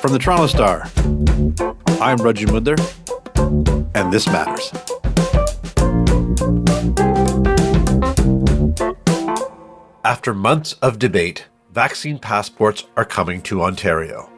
From the Toronto Star, I'm Rudgy Mudler, and this matters. After months of debate, vaccine passports are coming to Ontario.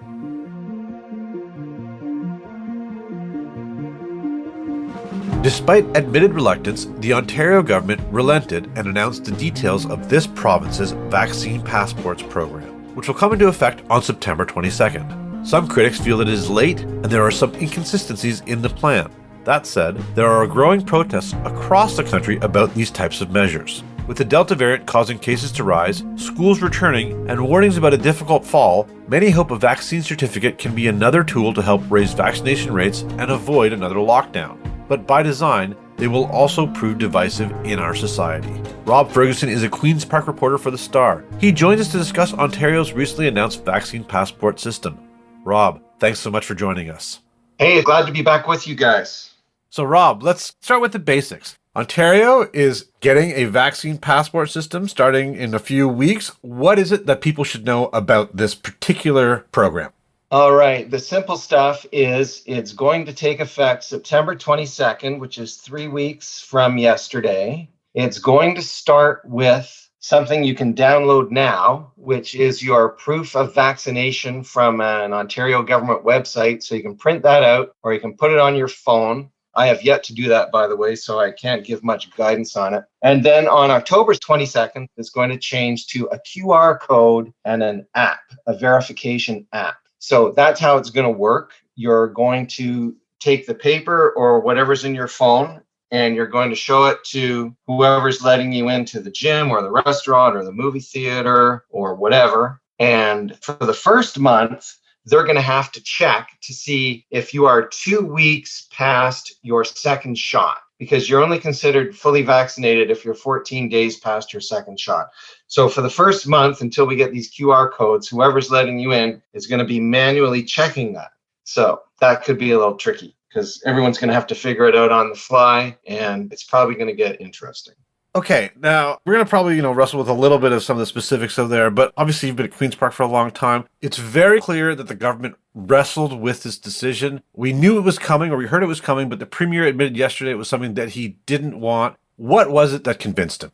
Despite admitted reluctance, the Ontario government relented and announced the details of this province's vaccine passports program, which will come into effect on September 22nd. Some critics feel that it is late and there are some inconsistencies in the plan. That said, there are growing protests across the country about these types of measures. With the Delta variant causing cases to rise, schools returning, and warnings about a difficult fall, many hope a vaccine certificate can be another tool to help raise vaccination rates and avoid another lockdown. But by design, they will also prove divisive in our society. Rob Ferguson is a Queen's Park reporter for The Star. He joins us to discuss Ontario's recently announced vaccine passport system. Rob, thanks so much for joining us. Hey, glad to be back with you guys. So Rob, let's start with the basics. Ontario is getting a vaccine passport system starting in a few weeks. What is it that people should know about this particular program? All right. The simple stuff is it's going to take effect September 22nd, which is 3 weeks from yesterday. It's going to start with something you can download now, which is your proof of vaccination from an Ontario government website. So you can print that out or you can put it on your phone. I have yet to do that, by the way, so I can't give much guidance on it. And then on October 22nd, it's going to change to a QR code and an app, a verification app. So that's how it's going to work. You're going to take the paper or whatever's in your phone, and you're going to show it to whoever's letting you into the gym or the restaurant or the movie theater or whatever. And for the first month, they're going to have to check to see if you are 2 weeks past your second shot, because you're only considered fully vaccinated if you're 14 days past your second shot. So for the first month, until we get these QR codes, whoever's letting you in is going to be manually checking that. So that could be a little tricky because everyone's going to have to figure it out on the fly, and it's probably going to get interesting. Okay, now we're going to probably, wrestle with a little bit of some of the specifics of there, but obviously you've been at Queen's Park for a long time. It's very clear that the government wrestled with this decision. We knew it was coming, or we heard it was coming, but the Premier admitted yesterday it was something that he didn't want. What was it that convinced him?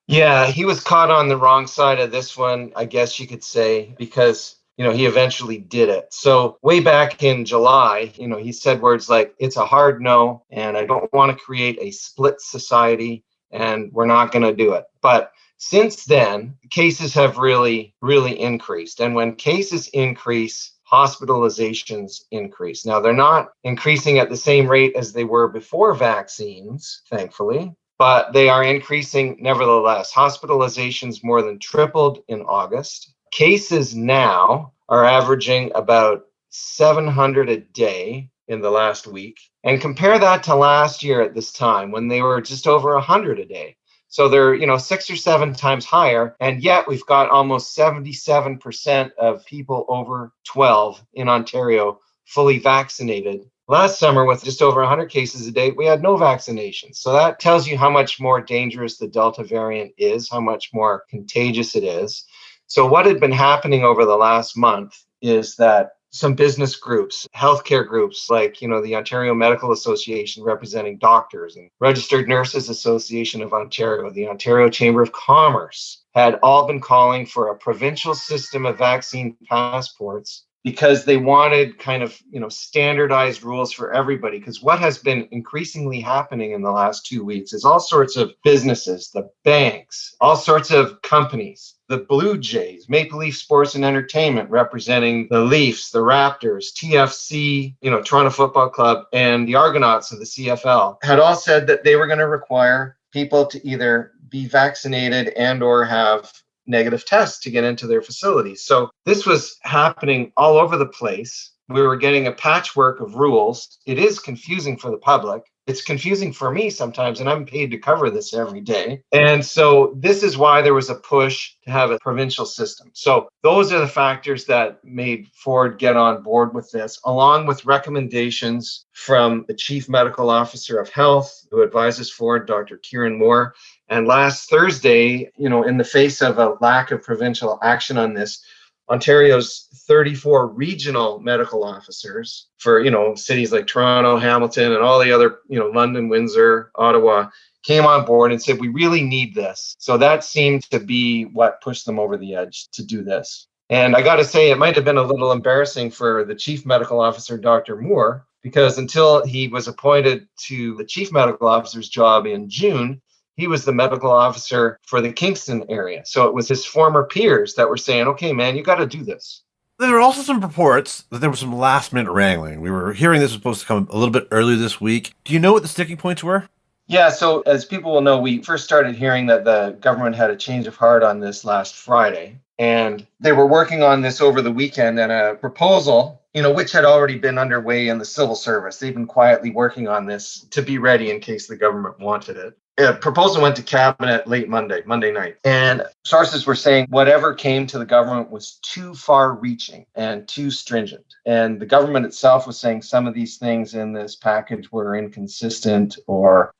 Yeah, he was caught on the wrong side of this one, I guess you could say, because he eventually did it. So way back in July, he said words like, it's a hard no, and I don't want to create a split society, and we're not going to do it. But since then, cases have really, really increased. And when cases increase, hospitalizations increase. Now, they're not increasing at the same rate as they were before vaccines, thankfully, but they are increasing nevertheless. Hospitalizations more than tripled in August. Cases now are averaging about 700 a day in the last week. And compare that to last year at this time when they were just over 100 a day. So they're, 6 or 7 times higher. And yet we've got almost 77% of people over 12 in Ontario fully vaccinated. Last summer, with just over 100 cases a day, we had no vaccinations. So that tells you how much more dangerous the Delta variant is, how much more contagious it is. So what had been happening over the last month is that some business groups, healthcare groups like, the Ontario Medical Association representing doctors and Registered Nurses Association of Ontario, the Ontario Chamber of Commerce, had all been calling for a provincial system of vaccine passports because they wanted kind of, standardized rules for everybody. Because what has been increasingly happening in the last 2 weeks is all sorts of businesses, the banks, all sorts of companies, the Blue Jays, Maple Leaf Sports and Entertainment representing the Leafs, the Raptors, TFC, Toronto Football Club, and the Argonauts of the CFL had all said that they were going to require people to either be vaccinated and or have negative tests to get into their facilities. So this was happening all over the place. We were getting a patchwork of rules. It is confusing for the public. It's confusing for me sometimes, and I'm paid to cover this every day. And so this is why there was a push to have a provincial system. So those are the factors that made Ford get on board with this, along with recommendations from the Chief Medical Officer of Health, who advises Ford, Dr. Kieran Moore. And last Thursday, in the face of a lack of provincial action on this, Ontario's 34 regional medical officers for, cities like Toronto, Hamilton, and all the other, London, Windsor, Ottawa, came on board and said, we really need this. So that seemed to be what pushed them over the edge to do this. And I got to say, it might have been a little embarrassing for the chief medical officer, Dr. Moore, because until he was appointed to the chief medical officer's job in June, he was the medical officer for the Kingston area. So it was his former peers that were saying, okay, man, you got to do this. There were also some reports that there was some last-minute wrangling. We were hearing this was supposed to come a little bit earlier this week. Do you know what the sticking points were? Yeah, so as people will know, we first started hearing that the government had a change of heart on this last Friday. And they were working on this over the weekend, and a proposal, which had already been underway in the civil service. They've been quietly working on this to be ready in case the government wanted it. A proposal went to cabinet late Monday night. And sources were saying whatever came to the government was too far reaching and too stringent. And the government itself was saying some of these things in this package were inconsistent or,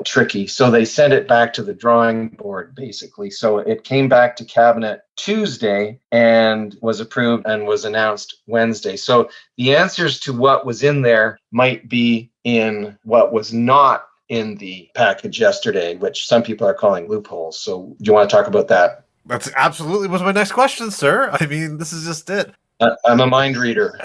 tricky. So they sent it back to the drawing board, basically. So it came back to cabinet Tuesday and was approved and was announced Wednesday. So the answers to what was in there might be in what was not in the package yesterday, which some people are calling loopholes. So do you want to talk about that? That's absolutely was my next question, sir. I mean, this is just it. I'm a mind reader.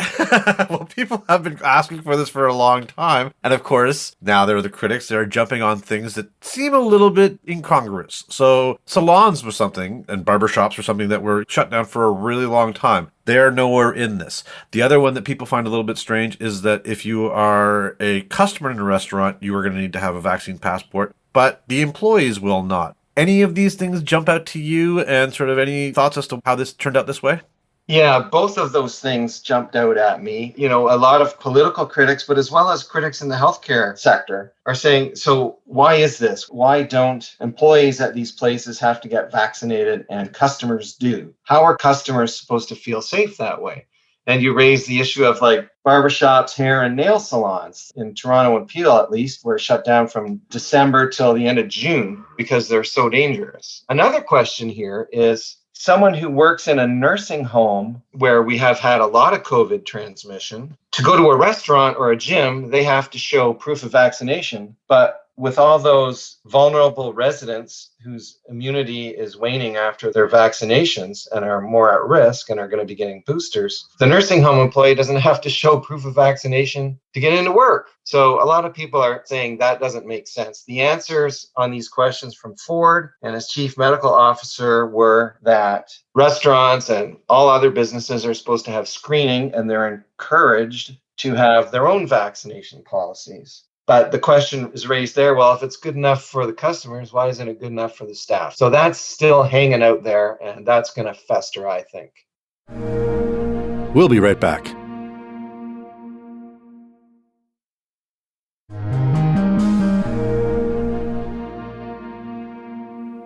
Well, people have been asking for this for a long time. And of course, now there are the critics that are jumping on things that seem a little bit incongruous. So salons was something, and barbershops were something that were shut down for a really long time. They're nowhere in this. The other one that people find a little bit strange is that if you are a customer in a restaurant, you are going to need to have a vaccine passport, but the employees will not. Any of these things jump out to you, and sort of any thoughts as to how this turned out this way? Yeah, both of those things jumped out at me. A lot of political critics, but as well as critics in the healthcare sector are saying, so why is this? Why don't employees at these places have to get vaccinated and customers do? How are customers supposed to feel safe that way? And you raise the issue of like barbershops, hair and nail salons in Toronto and Peel, at least, were shut down from December till the end of June because they're so dangerous. Another question here is, someone who works in a nursing home where we have had a lot of COVID transmission, to go to a restaurant or a gym, they have to show proof of vaccination. But with all those vulnerable residents whose immunity is waning after their vaccinations and are more at risk and are going to be getting boosters, the nursing home employee doesn't have to show proof of vaccination to get into work. So a lot of people are saying that doesn't make sense. The answers on these questions from Ford and his chief medical officer were that restaurants and all other businesses are supposed to have screening, and they're encouraged to have their own vaccination policies. But the question is raised there, well, if it's good enough for the customers, why isn't it good enough for the staff? So that's still hanging out there, and that's going to fester, I think. We'll be right back.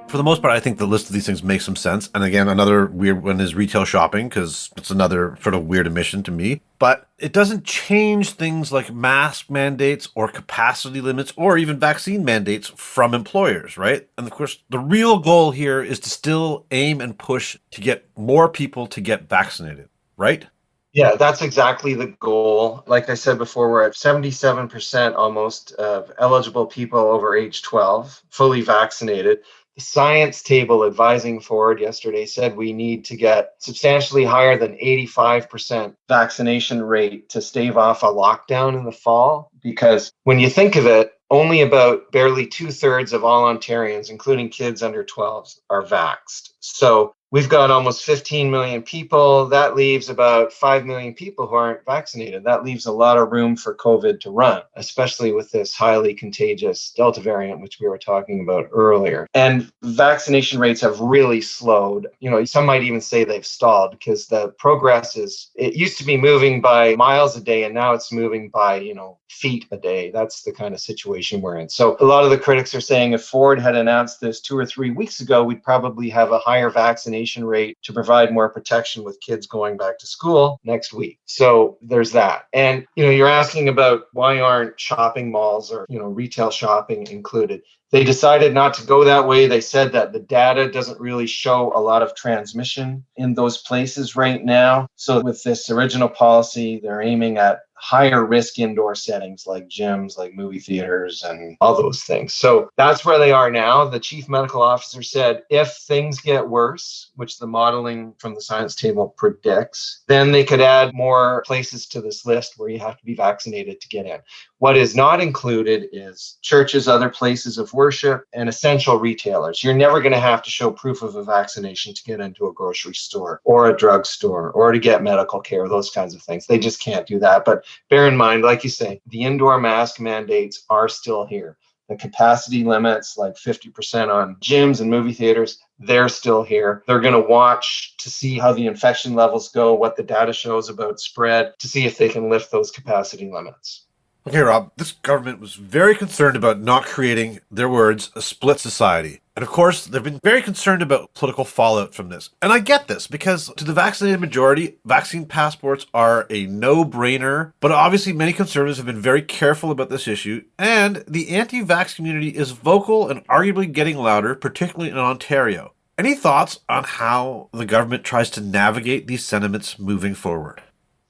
For the most part, I think the list of these things makes some sense. And again, another weird one is retail shopping, because it's another sort of weird omission to me. But it doesn't change things like mask mandates or capacity limits or even vaccine mandates from employers, right? And of course, the real goal here is to still aim and push to get more people to get vaccinated, right? Yeah, that's exactly the goal. Like I said before, we're at 77% almost of eligible people over age 12 fully vaccinated. The science table advising Ford yesterday said we need to get substantially higher than 85% vaccination rate to stave off a lockdown in the fall. Because when you think of it, only about barely 2/3 of all Ontarians, including kids under 12, are vaxxed. So we've got almost 15 million people. That leaves about 5 million people who aren't vaccinated. That leaves a lot of room for COVID to run, especially with this highly contagious Delta variant, which we were talking about earlier. And vaccination rates have really slowed. Some might even say they've stalled, because the progress it used to be moving by miles a day, and now it's moving by, feet a day. That's the kind of situation we're in. So a lot of the critics are saying if Ford had announced this 2 or 3 weeks ago, we'd probably have a higher vaccination rate to provide more protection with kids going back to school next week. So there's that. And, you're asking about why aren't shopping malls or, retail shopping included. They decided not to go that way. They said that the data doesn't really show a lot of transmission in those places right now. So with this original policy, they're aiming at higher risk indoor settings like gyms, like movie theaters, and all those things. So that's where they are now. The chief medical officer said if things get worse, which the modeling from the science table predicts, then they could add more places to this list where you have to be vaccinated to get in. What is not included is churches, other places of worship, and essential retailers. You're never going to have to show proof of a vaccination to get into a grocery store or a drugstore or to get medical care, those kinds of things. They just can't do that. But bear in mind, like you say, the indoor mask mandates are still here. The capacity limits, like 50% on gyms and movie theaters, they're still here. They're going to watch to see how the infection levels go, what the data shows about spread, to see if they can lift those capacity limits. Okay, Rob, this government was very concerned about not creating, their words, a split society. And of course, they've been very concerned about political fallout from this. And I get this, because to the vaccinated majority, vaccine passports are a no-brainer. But obviously, many conservatives have been very careful about this issue. And the anti-vax community is vocal and arguably getting louder, particularly in Ontario. Any thoughts on how the government tries to navigate these sentiments moving forward?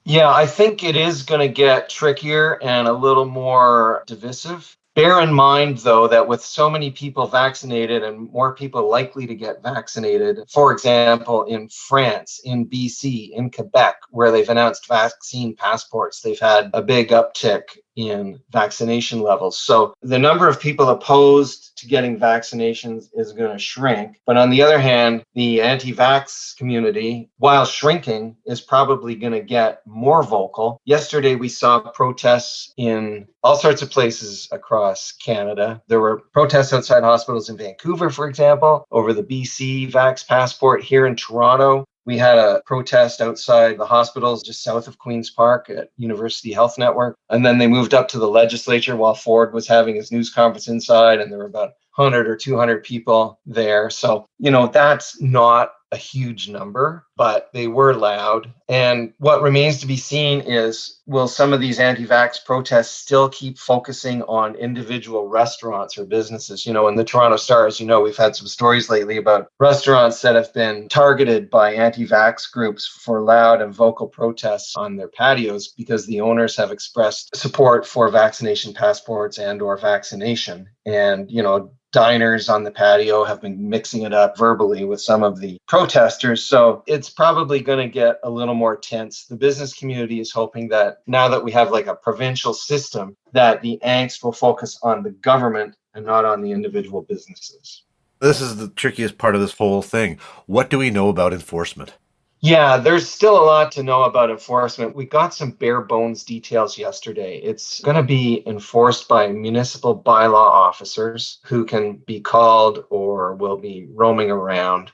Yeah, I think it is going to get trickier and a little more divisive. Bear in mind, though, that with so many people vaccinated and more people likely to get vaccinated, for example, in France, in BC, in Quebec, where they've announced vaccine passports, they've had a big uptick in vaccination levels. So the number of people opposed to getting vaccinations is going to shrink. But on the other hand, the anti-vax community, while shrinking, is probably going to get more vocal. Yesterday, we saw protests in all sorts of places across Canada. There were protests outside hospitals in Vancouver, for example, over the BC Vax passport. Here in Toronto, we had a protest outside the hospitals just south of Queen's Park at University Health Network. And then they moved up to the legislature while Ford was having his news conference inside, and there were about 100 or 200 people there. So, that's not a huge number, but they were loud. And what remains to be seen is, will some of these anti-vax protests still keep focusing on individual restaurants or businesses? In the Toronto Star, as we've had some stories lately about restaurants that have been targeted by anti-vax groups for loud and vocal protests on their patios because the owners have expressed support for vaccination passports and or vaccination. And, diners on the patio have been mixing it up verbally with some of the protesters. So it's probably going to get a little more tense. The business community is hoping that now that we have like a provincial system, that the angst will focus on the government and not on the individual businesses. This is the trickiest part of this whole thing. What do we know about enforcement? Yeah, there's still a lot to know about enforcement. We got some bare bones details yesterday. It's going to be enforced by municipal bylaw officers who can be called or will be roaming around.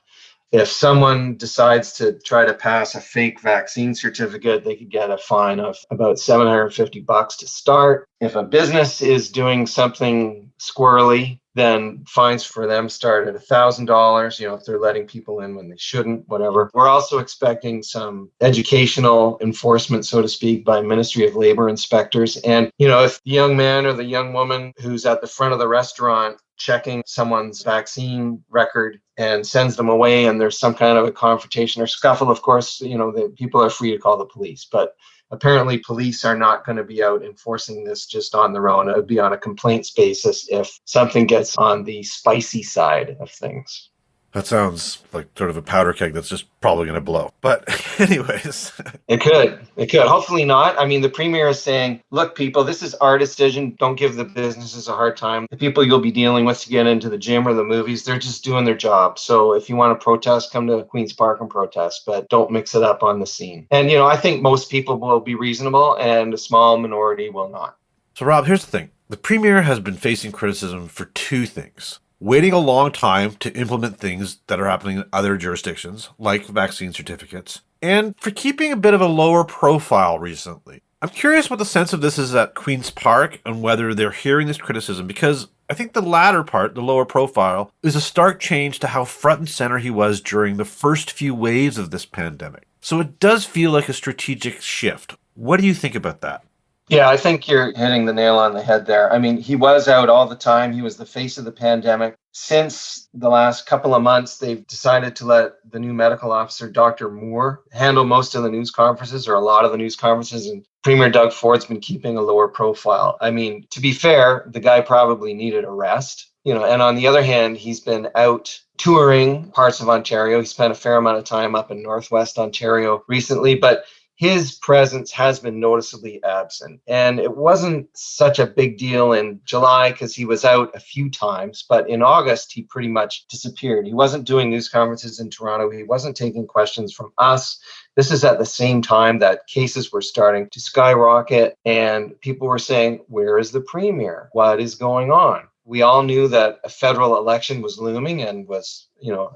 If someone decides to try to pass a fake vaccine certificate, they could get a fine of about $750 to start. If a business is doing something squirrely, then fines for them start at $1,000, if they're letting people in when they shouldn't, whatever. We're also expecting some educational enforcement, so to speak, by Ministry of Labor inspectors. And, if the young man or the young woman who's at the front of the restaurant checking someone's vaccine record and sends them away and there's some kind of a confrontation or scuffle, of course, the people are free to call the police. But apparently police are not going to be out enforcing this just on their own. It would be on a complaints basis if something gets on the spicy side of things. That sounds like sort of a powder keg that's just probably going to blow. But anyways. It could. Hopefully not. I mean, the premier is saying, look, people, this is our decision. Don't give the businesses a hard time. The people you'll be dealing with to get into the gym or the movies, they're just doing their job. So if you want to protest, come to Queen's Park and protest, but don't mix it up on the scene. And, I think most people will be reasonable and a small minority will not. So, Rob, here's the thing. The premier has been facing criticism for two things. Waiting a long time to implement things that are happening in other jurisdictions, like vaccine certificates, and for keeping a bit of a lower profile recently. I'm curious what the sense of this is at Queen's Park and whether they're hearing this criticism, because I think the latter part, the lower profile, is a stark change to how front and center he was during the first few waves of this pandemic. So it does feel like a strategic shift. What do you think about that? Yeah, I think you're hitting the nail on the head there. I mean, he was out all the time. He was the face of the pandemic. Since the last couple of months, they've decided to let the new medical officer, Dr. Moore, handle most of the news conferences or a lot of the news conferences. And Premier Doug Ford's been keeping a lower profile. I mean, to be fair, the guy probably needed a rest. And on the other hand, he's been out touring parts of Ontario. He spent a fair amount of time up in Northwest Ontario recently, but his presence has been noticeably absent. And it wasn't such a big deal in July because he was out a few times, but in August, he pretty much disappeared. He wasn't doing news conferences in Toronto. He wasn't taking questions from us. This is at the same time that cases were starting to skyrocket and people were saying, where is the premier? What is going on? We all knew that a federal election was looming and was,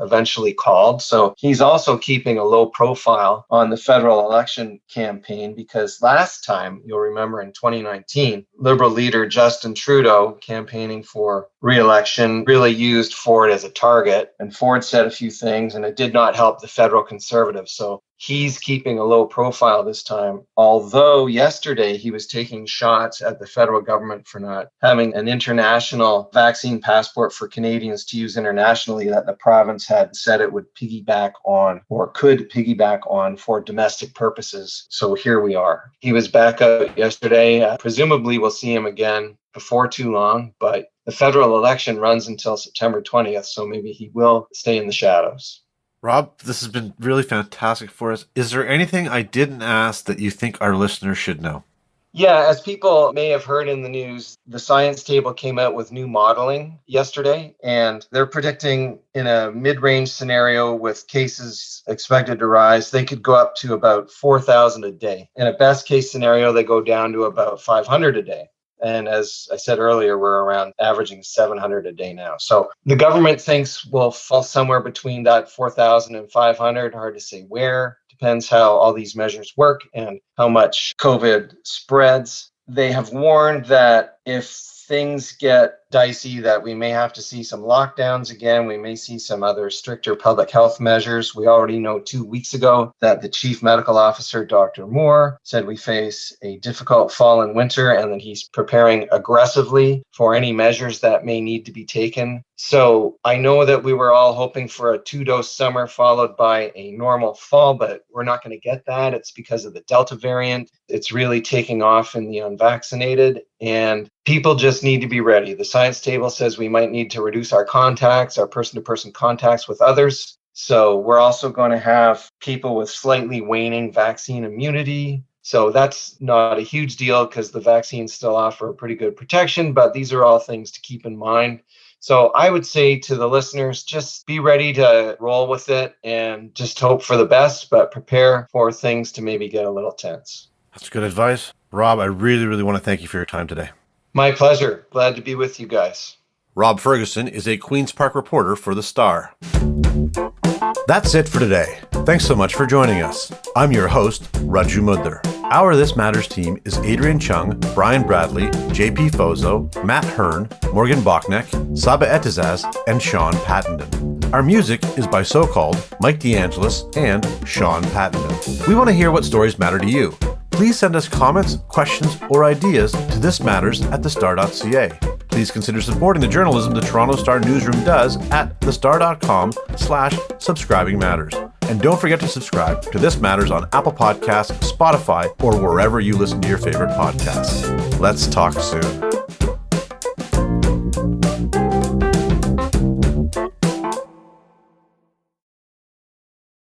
eventually called. So he's also keeping a low profile on the federal election campaign because last time, you'll remember in 2019, Liberal leader Justin Trudeau, campaigning for re-election, really used Ford as a target. And Ford said a few things and it did not help the federal Conservatives. So he's keeping a low profile this time, although yesterday he was taking shots at the federal government for not having an international vaccine passport for Canadians to use internationally that the province had said it would piggyback on or could piggyback on for domestic purposes. So here we are. He was back out yesterday. Presumably we'll see him again before too long, but the federal election runs until September 20th, so maybe he will stay in the shadows. Rob, this has been really fantastic for us. Is there anything I didn't ask that you think our listeners should know? Yeah, as people may have heard in the news, the science table came out with new modeling yesterday, and they're predicting in a mid-range scenario with cases expected to rise, they could go up to about 4,000 a day. In a best-case scenario, they go down to about 500 a day. And as I said earlier, we're around averaging 700 a day now. So the government thinks we'll fall somewhere between that 4,000 and 500. Hard to say where. Depends how all these measures work and how much COVID spreads. They have warned that if things get dicey, that we may have to see some lockdowns again. We may see some other stricter public health measures. We already know 2 weeks ago that the chief medical officer, Dr. Moore, said we face a difficult fall and winter and that he's preparing aggressively for any measures that may need to be taken. So I know that we were all hoping for a 2-dose summer followed by a normal fall, but we're not going to get that. It's because of the Delta variant. It's really taking off in the unvaccinated, and people just need to be ready. The science table says we might need to reduce our contacts, our person-to-person contacts with others. So we're also going to have people with slightly waning vaccine immunity. So that's not a huge deal because the vaccines still offer pretty good protection, but these are all things to keep in mind. So I would say to the listeners, just be ready to roll with it and just hope for the best, but prepare for things to maybe get a little tense. That's good advice. Rob, I really, really want to thank you for your time today. My pleasure. Glad to be with you guys. Rob Ferguson is a Queen's Park reporter for The Star. That's it for today. Thanks so much for joining us. I'm your host, Raju Mudler. Our This Matters team is Adrian Chung, Brian Bradley, JP Fozo, Matt Hearn, Morgan Bachneck, Saba Etizaz, and Sean Pattenden. Our music is by So-Called, Mike DeAngelis, and Sean Pattenden. We want to hear what stories matter to you. Please send us comments, questions, or ideas to thismatters@thestar.ca. Please consider supporting the journalism the Toronto Star newsroom does at thestar.com/subscribingmatters. And don't forget to subscribe to This Matters on Apple Podcasts, Spotify, or wherever you listen to your favorite podcasts. Let's talk soon.